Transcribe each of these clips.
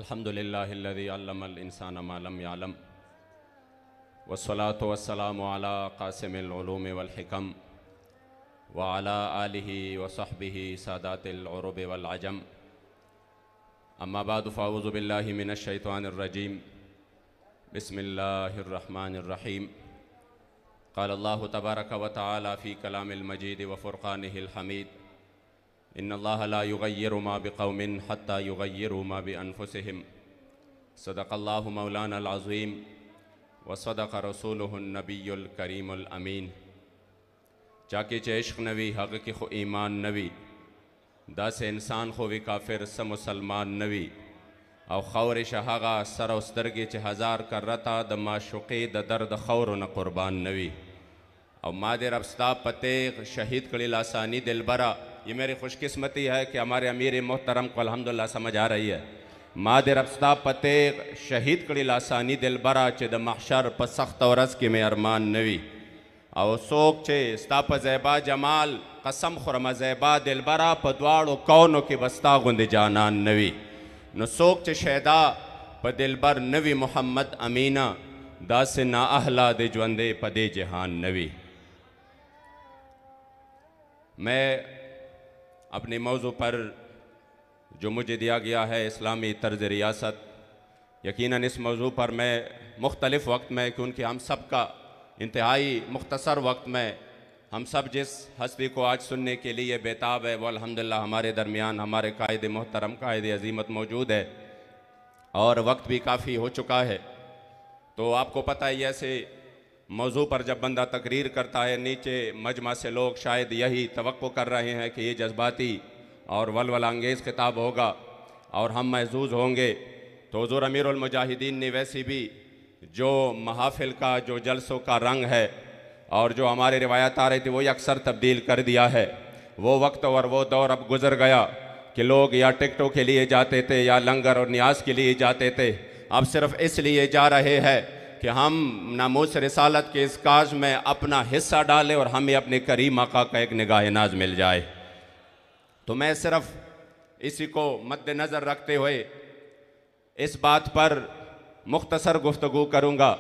अल्हम्दुलिल्लाहिल्लज़ी अल्लमल इंसाना मा लम यअलम वस्सलातु वस्सलामु अला क़ासिमिल उलूमि वल हिकम व अला आलिहि व सहबिहि सादातिल उरुब वल अजम। अम्मा बादु फ़अऊज़ु बिल्लाहि मिनश शैतानिर रजीम। बिस्मिल्लाहिर रहमानिर रहीम। क़ाल अल्लाहु तबारक व तआला फ़ी कलामिल मजीद व फ़ुरक़ानिहिल हमीद। इन्नल्लाह ला युग़य्यिरु मा बिक़ौमिन हत्ता युग़य्यिरु मा बिअन्फुसिहिम। सदक़ल्लाहु मौलानल अज़ीम व सदक़ रसूलुहुन नबियुल करीमुल अमीन। जाके चे इश्क़ नवी हक़ की खो ईमान नवी दास इंसान खो वी काफिर स मुसलमान नवी और खौर शहागा सर उस्तरगे चे हज़ार कर रता द माशुक़े द दर्द खौर न कुर्बान नवी और मादर अबस्ता पतेग शहीद कड़ी लासानी दिलबरा। ये मेरी खुशकिस्मती है कि हमारे अमीर मोहतरम को अल्हम्दुलिल्लाह समझ आ रही है। मादर अबस्ता पतेग शहीद कड़ी लासानी दिलबरा चे द महशर प सख्त औरस के में अरमान नवी और सोक चे स्ताप ज़ैबा जमाल कसम खुरमा ज़ैबा दिलबरा प द्वाड़ो कौनो के बस्ता गुंद जानान नवी न सोक चे शैदा प दिलबर नवी मोहम्मद अमीना दास ना अहला दे ज्वंदे पदे जहान नवी। मैं अपने मौजू पर जो मुझे दिया गया है इस्लामी तर्ज़ रियासत, यकीनन इस मौजू पर मैं मुख्तलिफ़ वक्त में क्योंकि हम सब का इंतहाई मुख्तसर वक्त में हम सब जिस हस्ती को आज सुनने के लिए बेताब है वो अल्हम्दुलिल्लाह हमारे दरमियान हमारे कायदे मोहतरम कायदे अज़ीमत मौजूद है और वक्त भी काफ़ी हो चुका है। तो आपको पता है ऐसे मौजू पर जब बंदा तकरीर करता है नीचे मजमा से लोग शायद यही तवक्को कर रहे हैं कि ये जज्बाती और वलवला अंगेज़ खिताब होगा और हम महजूज़ होंगे। तो हुज़ूर अमीरुल मुजाहिदीन ने वैसी भी जो महाफिल का जो जलसों का रंग है और जो हमारे रिवायत आ रही थी वही अक्सर तब्दील कर दिया है। वो वक्त और वो दौर अब गुज़र गया कि लोग या टिकटों के लिए जाते थे या लंगर और न्याज के लिए जाते थे। अब सिर्फ़ इसलिए जा रहे हैं कि हम नामूस रिसालत के इस काज में अपना हिस्सा डालें और हमें अपने करीम आका का एक निगाह नाज मिल जाए। तो मैं सिर्फ इसी को मद्देनज़र रखते हुए इस बात पर मुख्तसर गुफ्तगू करूँगा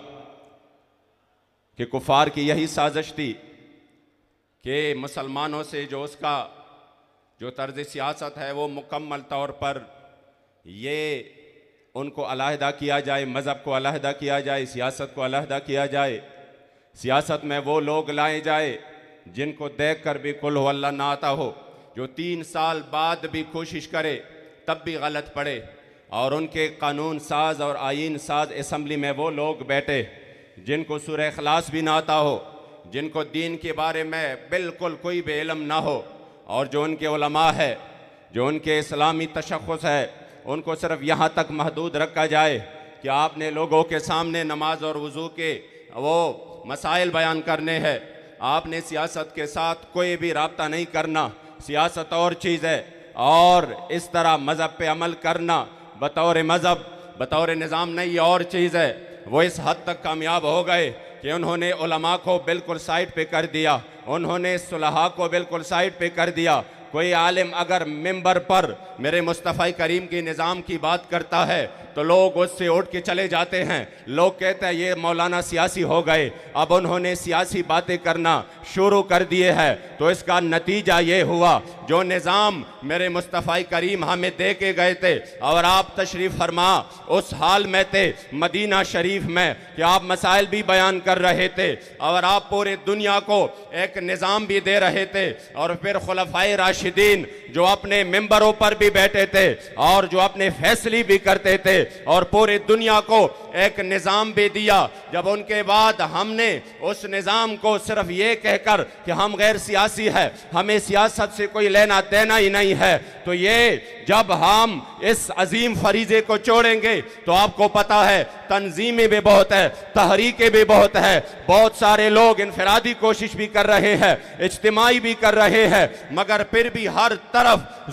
कि कुफ़ार की यही साजिश थी कि मुसलमानों से जो उसका जो तर्ज़ सियासत है वो मुकम्मल तौर पर ये उनको अलहदा किया जाए, मज़हब को अलहदा किया जाए, सियासत को अलहदा किया जाए। सियासत में वो लोग लाए जाए जिनको देख कर भी कुल हुवल्लाह ना आता हो, जो 3 साल बाद भी कोशिश करे तब भी गलत पड़े और उनके कानून साज और आइन साज असम्बली में वो लोग बैठे जिनको सूरह इखलास भी ना आता हो, जिनको दीन के बारे में बिल्कुल कोई भी इल्म ना हो और जो उनके उलमा है, जो उनके इस्लामी तशख़्ख़ुस है, उनको सिर्फ यहाँ तक महदूद रखा जाए कि आपने लोगों के सामने नमाज और वज़ू के वो मसाइल बयान करने हैं, आपने सियासत के साथ कोई भी राब्ता नहीं करना, सियासत और चीज़ है और इस तरह मज़हब पे अमल करना बतौर मज़हब बतौर निज़ाम नहीं और चीज़ है। वो इस हद तक कामयाब हो गए कि उन्होंने उलमा को बिल्कुल साइड पे कर दिया, उन्होंने सुलहा को बिल्कुल साइड पे कर दिया। कोई आलिम अगर मिंबर पर मेरे मुस्तफ़ा करीम के निज़ाम की बात करता है तो लोग उससे उठ के चले जाते हैं, लोग कहते हैं ये मौलाना सियासी हो गए। अब उन्होंने सियासी बातें करना शुरू कर दिए हैं तो इसका नतीजा ये हुआ जो निज़ाम मेरे मुस्तफ़ा करीम हमें दे के गए थे और आप तशरीफ़ फरमा उस हाल में थे मदीना शरीफ में कि आप मसाइल भी बयान कर रहे थे और आप पूरे दुनिया को एक निज़ाम भी दे रहे थे और फिर खुलफ़ाए राशिदीन जो अपने मिंबरों पर भी बैठे थे और जो अपने फैसले भी करते थे और पूरी दुनिया को एक निज़ाम भी दिया, जब उनके बाद हमने उस निज़ाम को सिर्फ ये कहकर कि हम गैर सियासी है, हमें सियासत से कोई लेना देना ही नहीं है, तो ये जब हम इस अजीम फरीजे को छोड़ेंगे तो आपको पता है तंजीमें भी बहुत है, तहरीकें भी बहुत है, बहुत सारे लोग इनफरादी कोशिश भी कर रहे हैं, इज्तिमाई भी कर रहे हैं, मगर फिर भी हर तरफ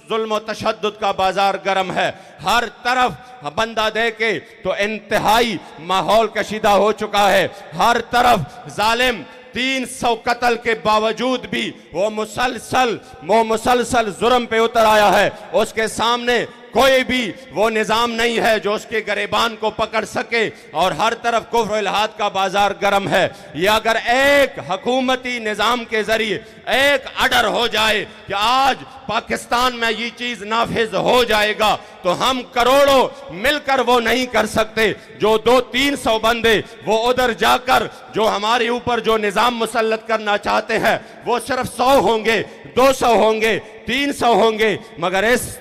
जुल्म तशद्दुद का बाजार गर्म है। हर तरफ बंदा दे के तो इंतहाई माहौल कशीदा हो चुका है। हर तरफ जालिम 300 कत्ल के बावजूद भी वो मुसलसल जुर्म पे उतर आया है। उसके सामने कोई भी वो निज़ाम नहीं है जो उसके गरेबान को पकड़ सके और हर तरफ कुफ्र इल्हाद का बाजार गर्म है। ये अगर एक हुकूमती निज़ाम के जरिए एक ऑर्डर हो जाए कि आज पाकिस्तान में ये चीज़ नाफिज हो जाएगा तो हम करोड़ों मिलकर वो नहीं कर सकते। जो 200-300 बंदे वो उधर जाकर जो हमारे ऊपर जो निज़ाम मुसल्लत करना चाहते हैं वो सिर्फ 100 होंगे, 200 होंगे, 300 होंगे, मगर इस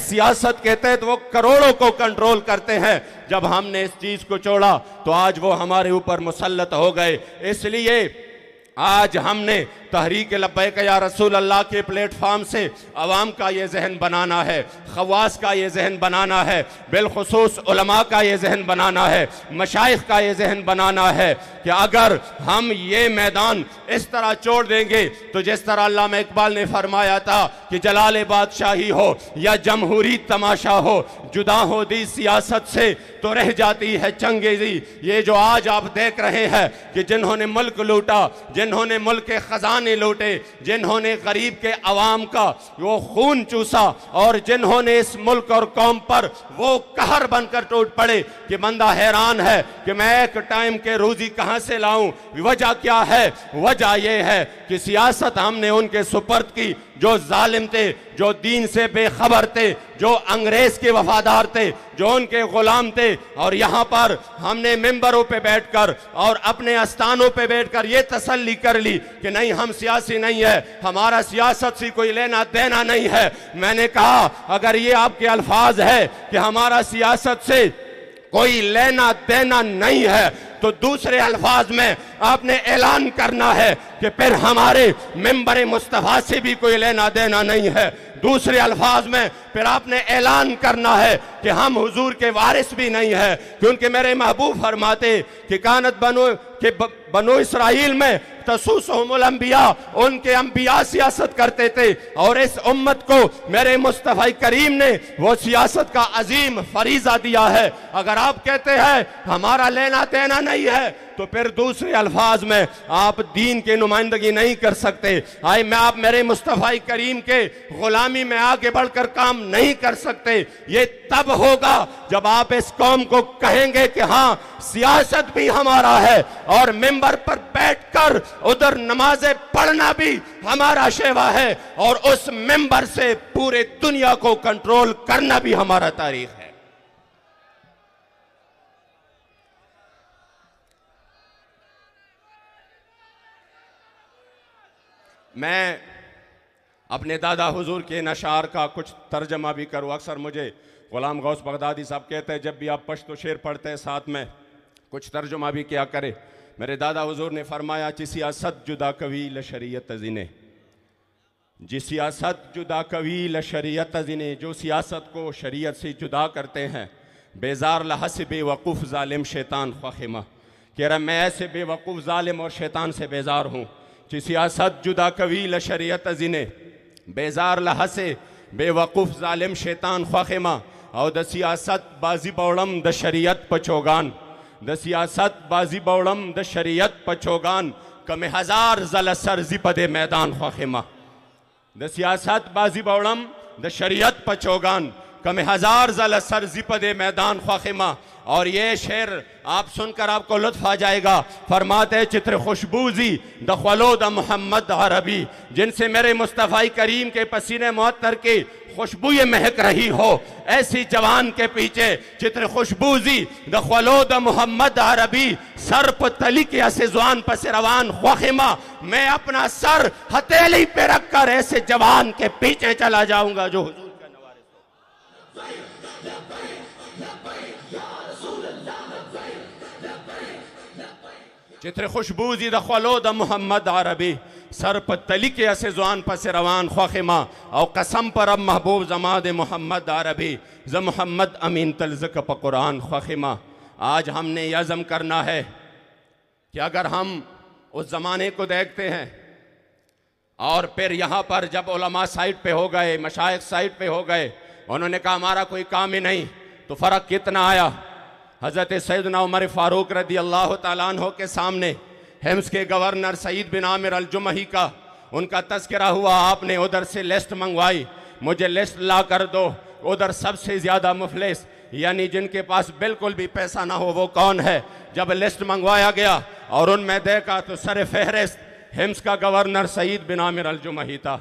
सियासत के तहत वो करोड़ों को कंट्रोल करते हैं। जब हमने इस चीज को छोड़ा तो आज वो हमारे ऊपर मुसल्लत हो गए। इसलिए आज हमने तहरीक लब्बैक या रसूल अल्लाह के प्लेटफॉर्म से अवाम का ये जहन बनाना है, खवास का ये जहन बनाना है, बिलखुसूस उलमा का ये जहन बनाना है, मशाइख का ये जहन बनाना है कि अगर हम ये मैदान इस तरह छोड़ देंगे तो जिस तरह अल्लामा इकबाल ने फरमाया था कि जलाले बादशाही हो या जमहूरी तमाशा हो, जुदा हो दी सियासत से तो रह जाती है चंगेजी। ये जो आज आप देख रहे हैं कि जिन्होंने मुल्क लूटा, जिन्होंने मुल्क के खजाने लूटे, जिन्होंने गरीब के अवाम का वो खून चूसा और जिन्होंने इस मुल्क और कौम पर वो कहर बनकर टूट पड़े कि बंदा हैरान है कि मैं एक टाइम के रोजी कहां से लाऊं। वजह क्या है? वजह यह है कि सियासत हमने उनके सुपर्द की जो जालिम थे, जो दीन से बेखबर थे, जो अंग्रेज के वफादार थे, जो उनके गुलाम थे, और यहाँ पर हमने मिंबरों पे बैठकर और अपने आस्थानों पे बैठकर ये तसल्ली कर ली कि नहीं हम सियासी नहीं है, हमारा सियासत से कोई लेना देना नहीं है। मैंने कहा अगर ये आपके अल्फाज है कि हमारा सियासत से कोई लेना देना नहीं है तो दूसरे अल्फाज में आपने ऐलान करना है कि फिर हमारे मिंबर मुस्तफा से भी कोई लेना देना नहीं है। दूसरे अल्फाज में फिर आपने ऐलान करना है कि हम हुजूर के वारिस भी नहीं है, क्योंकि मेरे महबूब फरमाते कि कानत बनो इसराइल में तसूसहुमुल अंबिया, उनके अंबिया सियासत करते थे और इस उम्मत को मेरे मुस्तफा करीम ने वो सियासत का अजीम फरीजा दिया है। अगर आप कहते हैं हमारा लेना देना नहीं है तो फिर दूसरे अल्फाज में आप दीन की नुमाइंदगी नहीं कर सकते। आए मैं आप मेरे मुस्तफा करीम के गुलामी में आगे बढ़कर काम नहीं कर सकते। ये तब होगा जब आप इस कौम को कहेंगे कि हाँ सियासत भी हमारा है और मिंबर पर बैठकर उधर नमाजें पढ़ना भी हमारा शेवा है और उस मिंबर से पूरे दुनिया को कंट्रोल करना भी हमारा तारीख है। मैं अपने दादा हुजूर के नशार का कुछ तर्जमा भी करूँ। अक्सर मुझे गुलाम गौस बगदादी साहब कहते हैं जब भी आप पश्तो शेर पढ़ते हैं साथ में कुछ तर्जुमा भी क्या करे। मेरे दादा हुजूर ने फरमाया जी सियासत जुदा कवील शरीयत जिने, जी सियासत जुदा कवील शरीयत जिने, जो सियासत को शरीयत से जुदा करते हैं बेजार लहस बेवकूफ़ ज़ालिम शैतान ख्वाहिमा। कह रहा मैं ऐसे बेवकूफ़ ज़ालिम और शैतान से बेजार हूँ। जी सियासत जुदा कवील शरीयत जिने, बेजार लहसे बेवकूफ़ ज़ालिम शैतान ख्वाहिमा, और द सियासत बाजी बौड़म द शरीयत पचोगान, द सियासत बाजी बौड़म द शरीयत पचोगान, कम हजार जल सरजी पदे मैदान ख्वाहिमा। द सियासत बाजी बौड़म द शरीयत पचोगान, कम हजार जल सरजी पदे मैदान ख्वाहिमा। और ये शेर आप सुनकर आपको लुत्फ आ जाएगा। फरमाते चित्र खुशबूजी दखलो द मोहम्मद अरबी, जिनसे मेरे मुस्तफ़ा करीम के पसीने मुअत्तर की खुशबू ये महक रही हो, ऐसी जवान के पीछे चित्र खुशबूजी दखवलोद मोहम्मद अरबी सर तली के ऐसे जवान पस रवान ख्वाहिमा, मैं अपना सर हथेली पे रखकर ऐसे जवान के पीछे चला जाऊंगा जो हुजूर का नवारिस हो। चित्र खुशबूजी दखवलोद मोहम्मद अरबी सर पर तली के ऐसे जुआन पस रवान ख्वाहिमा और कसम पर अब महबूब जमाद मोहम्मद अरबी ज मोहम्मद अमीन तलज़क प कुरान ख्वाहिमा। आज हमने यह अज़म करना है कि अगर हम उस ज़माने को देखते हैं और फिर यहाँ पर जब उलमा साइड पे हो गए, मशाइख साइड पे हो गए, उन्होंने कहा हमारा कोई काम ही नहीं, तो फ़र्क कितना आया। हज़रत सैयदना उमर फ़ारूक रदी अल्लाह तआला अन्हु के सामने हिम्स के गवर्नर सईद बिन आमिर अल जुमही का उनका तज़किरा हुआ, आपने उधर से लिस्ट मंगवाई, मुझे लिस्ट ला कर दो, उधर सबसे ज़्यादा मुफलिस यानी जिनके पास बिल्कुल भी पैसा ना हो वो कौन है। जब लिस्ट मंगवाया गया और उनमें देखा तो सर फहरिस्त हिम्स का गवर्नर सईद बिन आमिर अल जुमही था।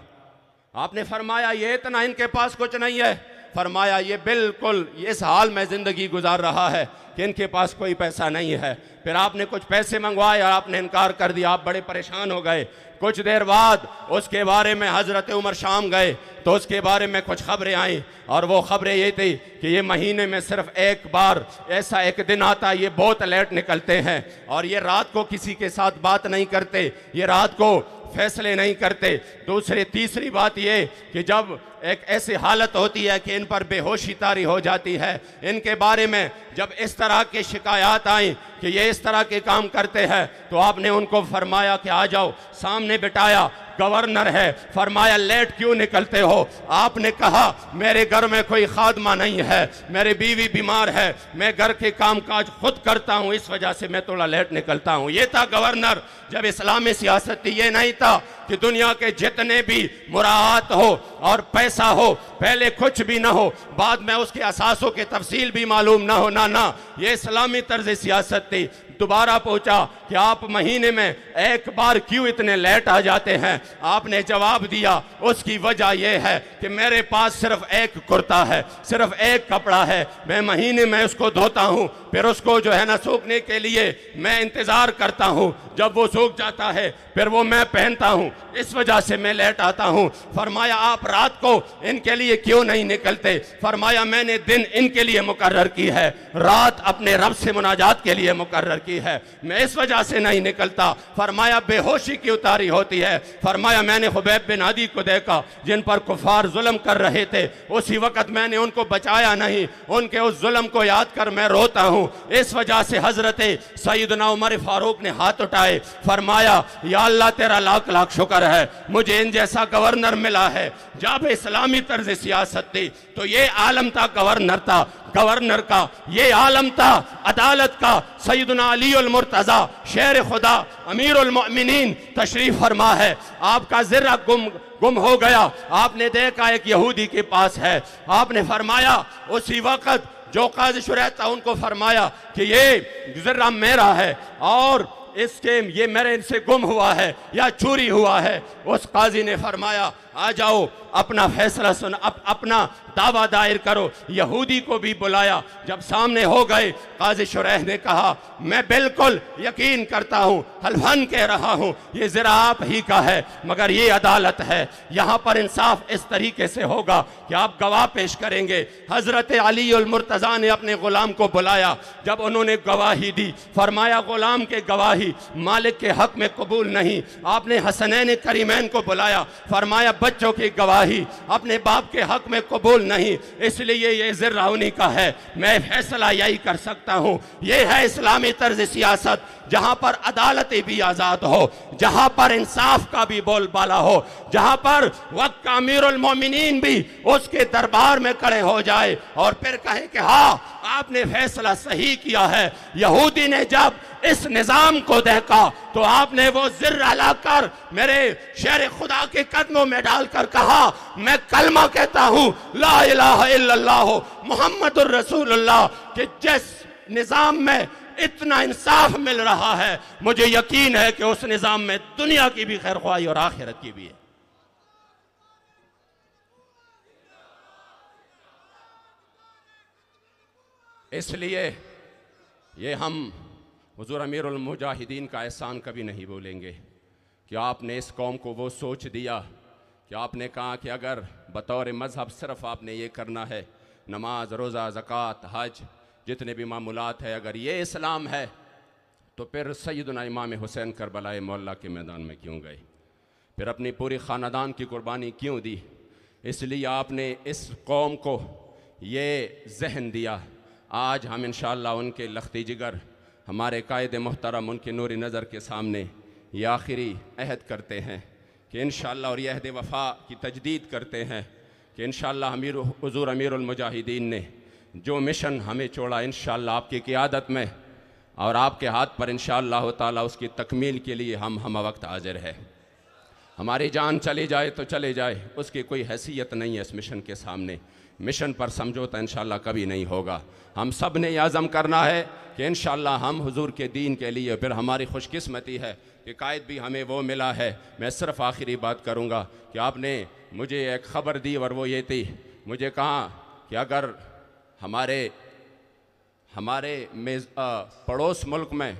आपने फरमाया ये इतना इनके पास कुछ नहीं है, फरमाया ये बिल्कुल इस हाल में ज़िंदगी गुजार रहा है कि इनके पास कोई पैसा नहीं है। फिर आपने कुछ पैसे मंगवाए और आपने इनकार कर दिया, आप बड़े परेशान हो गए। कुछ देर बाद उसके बारे में हज़रत उमर शाम गए तो उसके बारे में कुछ खबरें आईं और वो खबरें ये थी कि ये महीने में सिर्फ एक बार ऐसा एक दिन आता, ये बहुत लेट निकलते हैं और ये रात को किसी के साथ बात नहीं करते, ये रात को फैसले नहीं करते। दूसरी तीसरी बात ये कि जब एक ऐसी हालत होती है कि इन पर बेहोशी तारी हो जाती है, इनके बारे में जब इस तरह की शिकायत आई कि ये इस तरह के काम करते हैं तो आपने उनको फरमाया कि आ जाओ, सामने बिठाया, गवर्नर है, फरमाया लेट क्यों निकलते हो। आपने कहा मेरे घर में कोई खादमा नहीं है, मेरी बीवी बीमार है, मैं घर के काम काज खुद करता हूँ, इस वजह से मैं थोड़ा लेट निकलता हूँ। ये था गवर्नर। जब इस्लामी सियासत थी ये नहीं था कि दुनिया के जितने भी मुराद हो और पैसा हो, पहले कुछ भी ना हो बाद में उसके असासों के तफसील भी मालूम ना हो, ना ये इस्लामी तर्ज सियासत थी। दोबारा पूछा कि आप महीने में एक बार क्यों इतने लेट आ जाते हैं। आपने जवाब दिया उसकी वजह यह है कि मेरे पास सिर्फ एक कुर्ता है, सिर्फ एक कपड़ा है, मैं महीने में उसको धोता हूँ, फिर उसको जो है ना सूखने के लिए मैं इंतज़ार करता हूँ, जब वो सूख जाता है फिर वो मैं पहनता हूँ, इस वजह से मैं लेट आता हूँ। फरमाया आप रात को इनके लिए क्यों नहीं निकलते। फरमाया मैंने दिन इनके लिए मुकर्रर की है, रात अपने रब से मुनाजात के लिए मुकर्रर की है, मैं इस वजह से नहीं निकलता। फरमाया बेहोशी की उतारी होती है। फरमाया मैंने खुबैब बिन आदी को देखा जिन पर कुफार जुल्म कर रहे थे, उसी वक्त मैंने उनको बचाया नहीं, उनके उस जुल्म को याद कर मैं रोता हूँ। इस वजह से हजरत सैयदना उमर फारूक ने हाथ उठाए, फरमाया या अल्लाह तेरा लाख लाख शुक्र है मुझे इन जैसा गवर्नर मिला है। जब इस्लामी तर्ज सियासत थी तो ये आलम था गवर्नर था, गवर्नर का ये आलम था अदालत का। सैयदना अली अल मुर्तज़ा शेर खुदा अमीर उल मोमिनीन तशरीफ फरमा है, आपका ज़िर्रा गुम हो गया, आपने देखा एक यहूदी के पास है, आपने फरमाया उसी वक्त जो काज़ी शुरैत था उनको फरमाया कि ये ज़िर्रा मेरा है और इसके ये मेरे से गुम हुआ है या चोरी हुआ है। उस काजी ने फरमाया आ जाओ अपना फैसला सुन, अपना दावा दायर करो। यहूदी को भी बुलाया, जब सामने हो गए काजी शुरैह ने कहा मैं बिल्कुल यकीन करता हूँ, हल्फन कह रहा हूँ ये ज़रा आप ही का है, मगर ये अदालत है, यहाँ पर इंसाफ इस तरीके से होगा कि आप गवाह पेश करेंगे। हज़रत अली उल मुर्तज़ा ने अपने ग़ुलाम को बुलाया, जब उन्होंने गवाही दी फरमाया ग़ुलाम के गवाही मालिक के हक़ में कबूल नहीं। आपने हसनैन करीमैन को बुलाया, फरमाया बच्चों की गवाही अपने बाप के हक़ में कबूल नहीं, इसलिए ये ज़िर्रा उन्हीं का है, मैं फैसला यही कर सकता हूँ। ये है इस्लामी तर्ज सियासत, जहाँ पर अदालतें भी आज़ाद हो, जहाँ पर इंसाफ का भी बोलबाला हो, जहाँ पर वक्त का अमीरुल मोमिनीन भी उसके दरबार में खड़े हो जाए और फिर कहे कि हाँ आपने फैसला सही किया है। यहूदी ने जब इस निज़ाम को देखा तो आपने वो ज़िर्रा लाकर मेरे शेर खुदा के कदमों में डालकर कहा मैं कलमा कहता हूँ ला इलाहा इल्लल्लाह मुहम्मदुर रसूलुल्लाह, कि जिस निज़ाम में इतना इंसाफ मिल रहा है मुझे यकीन है कि उस निज़ाम में दुनिया की भी खैर ख्वाही और आखिरत की भी है। इसलिए ये हम हुजूर अमीरुल मुजाहिदीन का एहसान कभी नहीं भूलेंगे कि आपने इस कौम को वो सोच दिया कि आपने कहा कि अगर बतौर मज़हब सिर्फ़ आपने ये करना है, नमाज, रोज़ा, ज़कात, हज, जितने भी मामूलात है, अगर ये इस्लाम है तो फिर सैयदना इमाम हुसैन करबलाए मौला के मैदान में क्यों गए, फिर अपनी पूरी ख़ानदान की कुर्बानी क्यों दी। इसलिए आपने इस कौम को ये जहन दिया। आज हम इंशाअल्लाह उनके लख्ती जिगर, हमारे कायद मोहतरम, उनके नूरी नज़र के सामने ये आखिरी अहद करते हैं कि इंशाअल्लाह, और यह अहद वफ़ा की तजदीद करते हैं कि इंशाअल्लाह हुज़ूर अमीरुल मुजाहिदीन ने जो मिशन हमें छोड़ा, इंशाअल्लाह आपकी क़ियादत में और आपके हाथ पर इंशाअल्लाह ताला उसकी तकमील के लिए हम वक्त हाजिर है। हमारी जान चली जाए तो चले जाए, उसकी कोई हैसियत नहीं है इस मिशन के सामने। मिशन पर समझौता इंशाअल्लाह कभी नहीं होगा। हम सब ने यह अज़म करना है कि इंशाअल्लाह हम हुजूर के दीन के लिए, फिर हमारी खुशकिस्मती है कि कायद भी हमें वो मिला है। मैं सिर्फ़ आखिरी बात करूँगा कि आपने मुझे एक ख़बर दी और वो ये थी, मुझे कहा कि अगर हमारे पड़ोस मुल्क में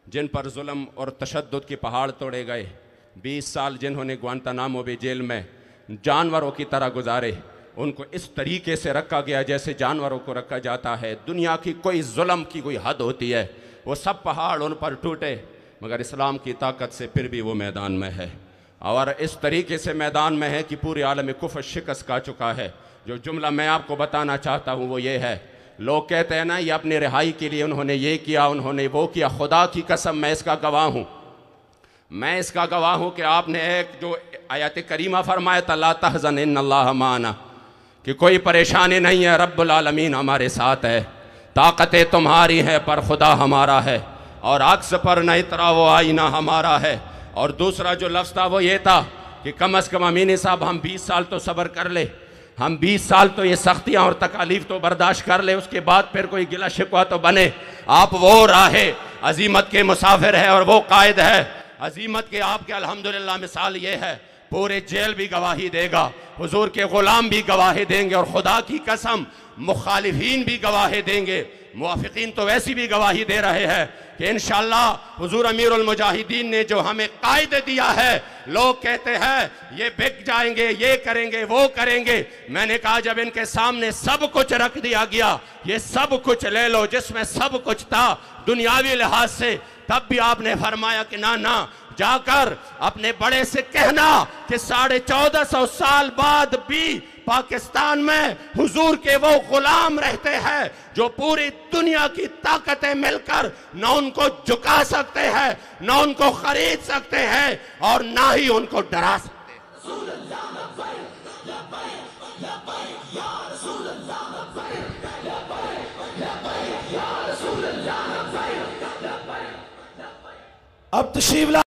जिन पर जुल्म और तशद्दुद के पहाड़ तोड़े गए, 20 साल जिन्होंने ग्वांतानामो बे जेल में जानवरों की तरह गुजारे, उनको इस तरीके से रखा गया जैसे जानवरों को रखा जाता है। दुनिया की कोई जुल्म की कोई हद होती है, वो सब पहाड़ उन पर टूटे, मगर इस्लाम की ताकत से फिर भी वो मैदान में है। और इस तरीके से मैदान में है कि पूरे आलम कुफ्र शिकस्त खा चुका है। जो जुमला मैं आपको बताना चाहता हूँ वो ये है, लोग कहते हैं ना ये अपनी रिहाई के लिए उन्होंने ये किया, उन्होंने वो किया। खुदा की कसम मैं इसका गवाह हूँ, मैं इसका गवाह हूँ कि आपने एक जो आयत करीमा फरमाया था, ला तहज़न इन्नल्लाह माना, कि कोई परेशानी नहीं है, रब्बुल आलमीन हमारे साथ है, ताकतें तुम्हारी हैं पर खुदा हमारा है, और अक्स पर न इतराओ आईना हमारा है। और दूसरा जो लफ्ज़ था वो ये था कि कम अज़ कम अमीनी साहब हम 20 साल तो सब्र कर ले, हम 20 साल तो ये सख्तियाँ और तकालीफ तो बर्दाश्त कर ले, उसके बाद फिर कोई गिला शिकवा तो बने। आप वो राहे अजीमत के मुसाफिर है और वो कायद है अजीमत के। आपके अल्हम्दुलिल्लाह मिसाल ये है, पूरे जेल भी गवाही देगा, हुजूर के ग़ुलाम भी गवाही देंगे, और खुदा की कसम मुखालिफीन भी गवाही देंगे, मुवाफिकीन तो वैसी भी गवाही दे रहे हैं कि इंशाअल्लाह हुजूर अमीरुल मुजाहिदीन ने जो हमें कायद दिया है, लोग कहते हैं ये बिक जाएंगे, ये करेंगे, वो करेंगे। मैंने कहा जब इनके सामने सब कुछ रख दिया गया, ये सब कुछ ले लो जिसमें सब कुछ था दुनियावी लिहाज से, तब भी आपने फरमाया कि ना ना, जाकर अपने बड़े से कहना कि 1450 साल बाद भी पाकिस्तान में हुजूर के वो गुलाम रहते हैं जो पूरी दुनिया की ताकतें मिलकर न उनको झुका सकते हैं, न उनको खरीद सकते हैं, और ना ही उनको डरा सकते हैं। अब तशरीफ